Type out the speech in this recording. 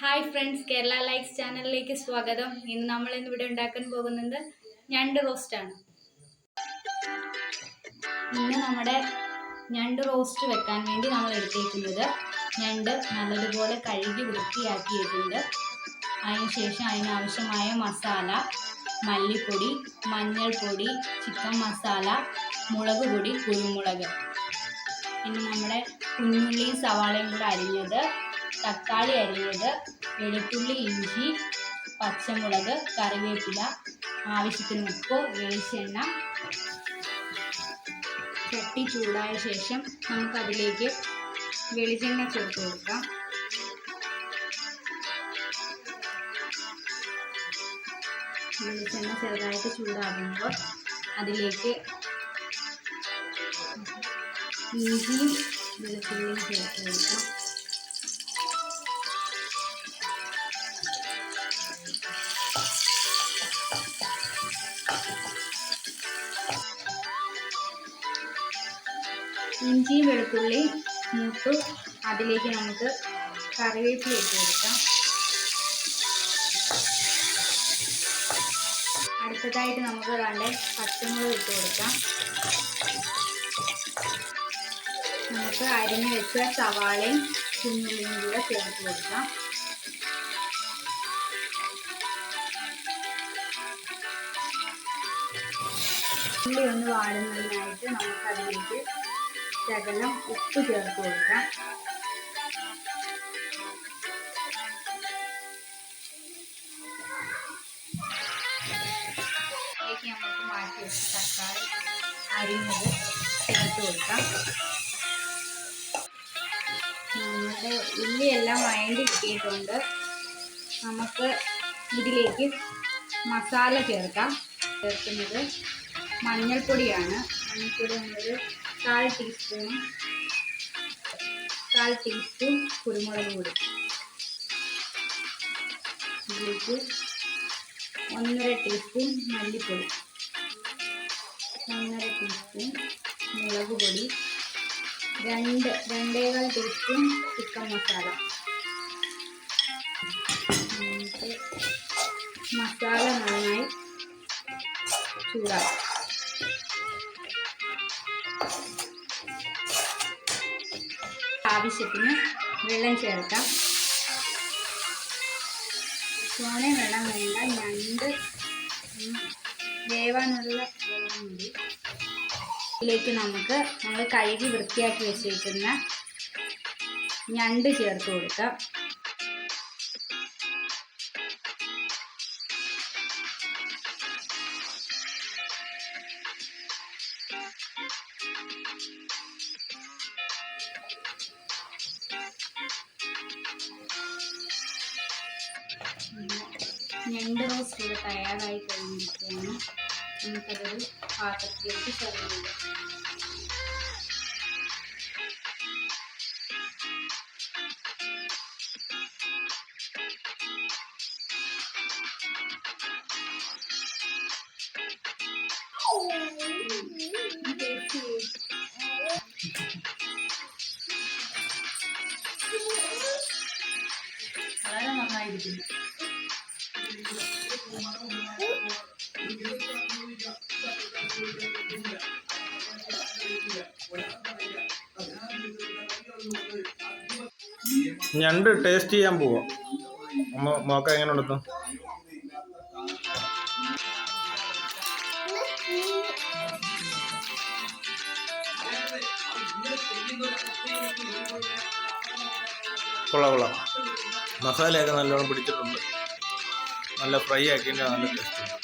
Hi friends, Kerala likes ചാനലിലേക്ക് സ്വാഗതം. ഇന്ന് നമ്മൾ ഇവിടെ ഉണ്ടാക്കാൻ പോകുന്നത് ഞണ്ട് റോസ്റ്റാണ്. ഇന്ന് നമ്മുടെ ഞണ്ട് റോസ്റ്റ് വെക്കാൻ വേണ്ടി നമ്മൾ എടുത്തേക്കുന്നത് ഞണ്ട് നല്ലതുപോലെ കഴുകി വൃത്തിയാക്കിയിട്ടുണ്ട്. അതിനുശേഷം അതിനാവശ്യമായ മസാല, മല്ലിപ്പൊടി, മഞ്ഞൾപ്പൊടി, ചിക്കൻ മസാല, മുളക് പൊടി, കുരുമുളക്, പിന്നെ നമ്മുടെ കുഞ്ഞുള്ളിയും സവാളയും കൂടെ അരിഞ്ഞത്, തക്കാളി അരിഞ്ഞത്, വെളുത്തുള്ളി, ഇഞ്ചി, പച്ചമുളക്, കറിവേപ്പില, ആവശ്യത്തിന് ഉപ്പ്, വെളിച്ചെണ്ണ. ചട്ടി ചൂടായ ശേഷം നമുക്കതിലേക്ക് വെളിച്ചെണ്ണ ചേർത്ത് കൊടുക്കാം. വെളിച്ചെണ്ണ ചെറുതായിട്ട് ചൂടാകുമ്പോൾ അതിലേക്ക് ഇഞ്ചിയും വെളുത്തുള്ളിയും ചേർത്ത് കൊടുക്കാം. ഇഞ്ചി വെളുത്തുള്ളി മൂത്ത് അതിലേക്ക് നമുക്ക് കറിവേപ്പില ഇട്ട് കൊടുക്കാം. അടുത്തതായിട്ട് നമുക്ക് വേണ്ട പച്ചമുളക് ഇട്ട് കൊടുക്കാം. നമുക്ക് അരിഞ്ഞു വെച്ച സവാളയും കുഞ്ഞുള്ളിയും കൂടെ ചേർത്ത് കൊടുക്കാം. ഉള്ളി ഒന്ന് വാടുന്നതിനായിട്ട് നമുക്കതിലേക്ക് ശകലം ഉപ്പ് ചേർത്ത് കൊടുക്കാം. അതിലേക്ക് നമുക്ക് മാറ്റി വെച്ച് തക്കാളി അരിഞ്ഞത് ചേർത്ത് കൊടുക്കാം. നമ്മുടെ ഉള്ളിയെല്ലാം വഴണ്ടി കിട്ടിയിട്ടുണ്ട്. നമുക്ക് ഇതിലേക്ക് മസാല ചേർക്കാം. ചേർക്കുന്നത് മഞ്ഞൾപ്പൊടിയാണ്. മഞ്ഞൾപ്പൊടി നമ്മളൊരു 1/4 ടീസ്പൂൺ കുരുമുളക് പൊടി, ഇതിലേക്ക് 1.5 ടീസ്പൂൺ മല്ലിപ്പൊടി, 1.5 ടീസ്പൂൺ മുളക് പൊടി, 2.25 ടീസ്പൂൺ ചിക്കൻ മസാല. മസാല നന്നായി ചൂടാക്കാം. ആവശ്യത്തിന് വെള്ളം ചേർക്കാം. ചോനെ വെള്ളം വേണ്ട, ഞണ്ട് വേവാനുള്ള വെള്ളം മതി. ഇതിലേക്ക് നമ്മൾ കഴുകി വൃത്തിയാക്കി വെച്ചിരിക്കുന്ന ഞണ്ട് ചേർത്ത് കൊടുക്കാം. ഞണ്ട് റോസ്റ്റ് ഇവിടെ തയ്യാറായി കഴിഞ്ഞിരിക്കുകയാണ്. നമുക്കതൊരു പാത്രത്തിലേക്ക് സെർവ് ചെയ്യാം. വളരെ നന്നായിരിക്കുന്നു. ഞണ്ട് ടേസ്റ്റ് ചെയ്യാൻ പോവാം. നോക്കാം എങ്ങനെ ഉണ്ടെന്ന്. കൊള്ളാം. മസാലയൊക്കെ നല്ലോണം പിടിച്ചിട്ടുണ്ട്. നല്ല ഫ്രൈ ആക്കിയിട്ട് നല്ല ടേസ്റ്റ് ഉണ്ട്.